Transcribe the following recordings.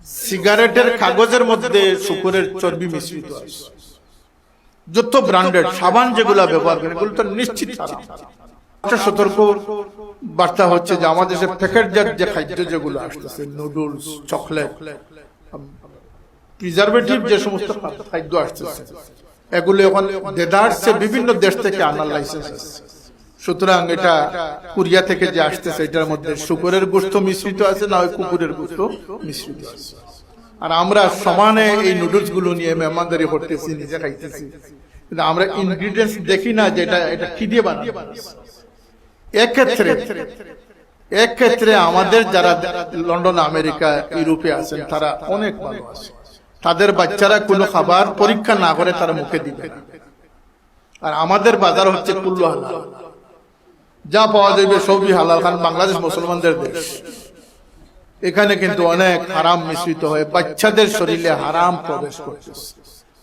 সিগারেটের কাগজের মধ্যে শুকরের চর্বি মিশ্রিত আছে। যত ব্র্যান্ডেড সাবান যেগুলা ব্যবহার করে এগুলো তো নিশ্চিত হারাম। একটা সতর্ক বার্তা হচ্ছে যে আমাদের দেশে প্যাকেটজাত যে খাদ্য যেগুলো আসতেছে, নুডলস, চকলেট, প্রিজারভেটিভ যে সমস্ত খাদ্য আসতেছে, এগুলো এখন দেদারসে বিভিন্ন দেশ থেকে আনার লাইসেন্স আছে। সুতরাং এটা কোরিয়া থেকে যে আসতেছে এটার মধ্যে শুকরের গোশত মিশ্রিত আছে, না ওই কুকুরের গোশত মিশ্রিত আছে। আর আমরা সমানে এই নুডলস গুলো নিয়ে মেহমানদারি করতেছি, নিজে খাইতেছি, কিন্তু আমরা ইনগ্রিডিয়েন্টস দেখি না যে এটা কি দিয়ে বানানো। এক ক্ষেত্রে আমাদের যারা লন্ডন, আমেরিকা, ইউরোপে আছেন তারা অনেক ভালো আছে। তাদের বাচ্চারা কোনো খাবার পরীক্ষা না করে তারা মুখে দিবে না। আর আমাদের বাজার হচ্ছে কুল্লু হালাল, যা পাওয়া যাবে সবই হালাল। কারণ বাংলাদেশ মুসলমানদের দেশ, এখানে কিন্তু অনেক হারাম মিশ্রিত হয়ে বাচ্চাদের শরীরে হারাম প্রবেশ করতেছে।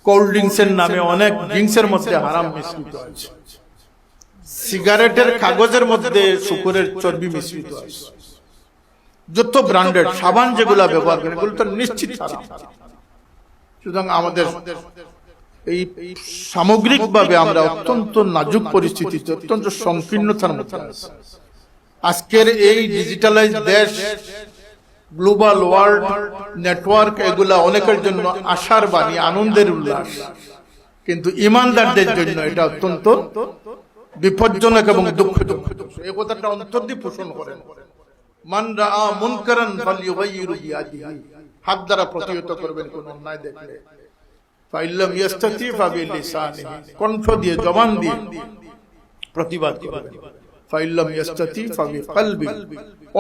কোল্ড ড্রিঙ্কস এর নামে অনেক ড্রিঙ্কস এর মধ্যে হারাম মিশ্রিত আছে। সিগারেটের কাগজের মধ্যে শুকরের চর্বি মিশ্রিত আছে। যত ব্র্যান্ডেড সাবান যেগুলা ব্যবহার করে এগুলো তো নিশ্চিত হারাম। সুতরাং আমাদের এই সামগ্রিকভাবে আমরা অত্যন্ত নাজুক পরিস্থিতিতে, অত্যন্ত সংকীর্ণতার মধ্যে আছি। আজকের এই ডিজিটালাইজ দেশ, গ্লোবাল ওয়ার্ল্ড নেটওয়ার্ক, এগুলা অনেকের জন্য আশার বাণী, আনন্দের উল্লাস, কিন্তু ইমানদারদের জন্য এটা অত্যন্ত বিপজ্জনক এবং দুঃখজনক। এই কথাটা অন্তর দিয়ে পোষণ করেন, মান রাআ মুনকারান ফালইউগাইয়িরু বিয়াদিহি, হাত দ্বারা প্রতিহত করবেন কোন অন্যায় দেখলে। ফাইল্লাম ইয়াস্তাতি ফাবিলিসানিহি, কণ্ঠ দিয়ে, জবান দিয়ে প্রতিবাদ করবেন। ফাইল্লাম ইয়াস্তাতি ফাবিকলবি,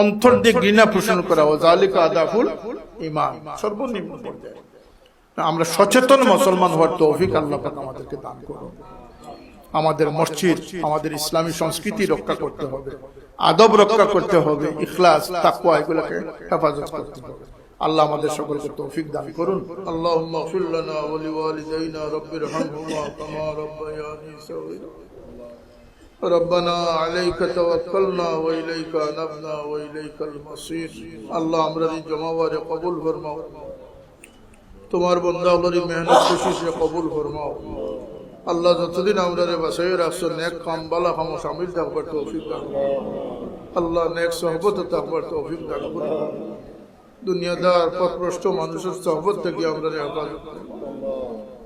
অন্তর দিয়ে ঘৃণা পোষণ করা। ওয়াযালিকা আদাফুল ঈমান, সর্বনিম্ন পর্যায়ে। আমরা সচেতন মুসলমান হওয়ার তৌফিক আল্লাহ পাক আমাদেরকে দান করুন। আমাদের মসজিদ, আমাদের ইসলামী সংস্কৃতি রক্ষা করতে হবে, আদব রক্ষা করতে হবে, ইখলাস, তাকওয়া এগুলোকে হেফাজত করতে হবে। আল্লাহ আমাদের সকলকে তৌফিক দান করুন। আল্লাহুম্মা গফির লানা ওয়া লিওয়ালিদাইনা রাব্বিরহামহুমা কামা রাব্বায়ানি সগীরা। রব্বানা আলাইকা তাওয়াক্কালনা ওয়া ইলাইকা আনাবনা ওয়া ইলাইকাল মাসির। আল্লাহ আমরার জমাওয়ারে কবুল ফরমাও, তোমার বান্দাগুলোর মেহনত কোশিশে কবুল ফরমাও। আল্লাহ যতদিন আমরা বাসায় রাখছো নেক কাম বালা কাম শামিল থাকবার তৌফিক দান করুন। আল্লাহ নেক সোহবত থাকবার তৌফিক দান করুন। দুনিয়াদার পথভ্রষ্ট মানুষের সোহবত থেকে আমরা হেফাজত করুন।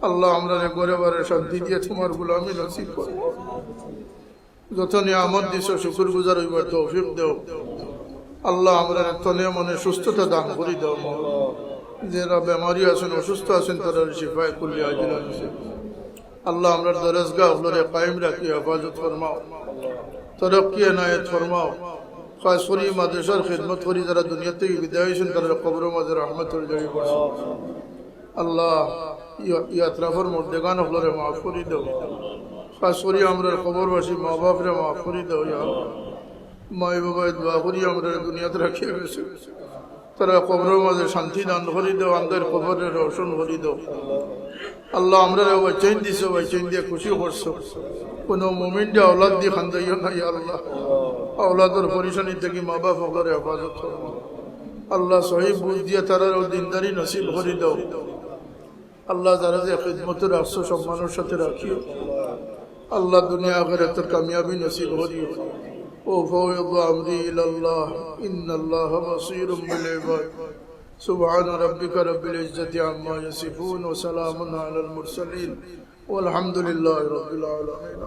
আল্লাহ আমরা ঘরে ঘরে শান্তি দিয়ে তোমার গোলামি নসিব করো। যত নিয়ামত দিছো শুকর গুজার হইবার তৌফিক দেও। আল্লাহ আমরা তনে মনে সুস্থতা দান করি দাও। যারা বেমারি আছেন, অসুস্থ আছেন, তারা শিফায়ে কুল্লি আজিলা নসিব। আল্লাহ আমরা দরজগাহ গুলোরে কায়েম রাখি, হেফাজত ফরমাও, তরক্কি এনায়েত ফরমাও। খাস করে মাদ্রাসার খিদমত করি যারা দুনিয়া থেকে বিদায় হয়েছেন, তারা কবর মাঝে রহমতের জড়ি পড়ছে। আল্লাহ ইয়াত্রাফর মর্দেগান হলরে মাফ করি দাও। খাস করে আমরা কবরবাসী মা বাপরে মাফ করি দাও। মাই বাবায় দোয়া করি আমরা দুনিয়াতে রাখিয়ে গেছে, তারা কবর মাঝে শান্তি দান করি দাও, আমাদের কবরে রোশন করি দাও। আল্লাহ আমরা চেন দিছো, চেন দিয়ে খুশি করছো। কোনো মুমিনটা আওলাদ দিয়ে খান্দাইও না। আল্লাহ আওলাদের পরিশানি থেকে মা বাপ হকলে হেফাজত করো। আল্লাহ সহিব বুঝ দিয়ে তারা দিনদারি নসিব করে দাও। আল্লাহ যারা যে খিদমতে রাখছো সব মানুষের সাথে রাখিও। আল্লাহ দুনিয়া আখিরাতের কামিয়াবি নসিব করিও। ও ফাওয়াদু আমরি ইলাল্লাহ, ইন্নাল্লাহা বাসীরুম বিল ইবাদ। سبحان ربك رب العزة عما يصفون وسلام على المرسلين والحمد لله رب العالمين.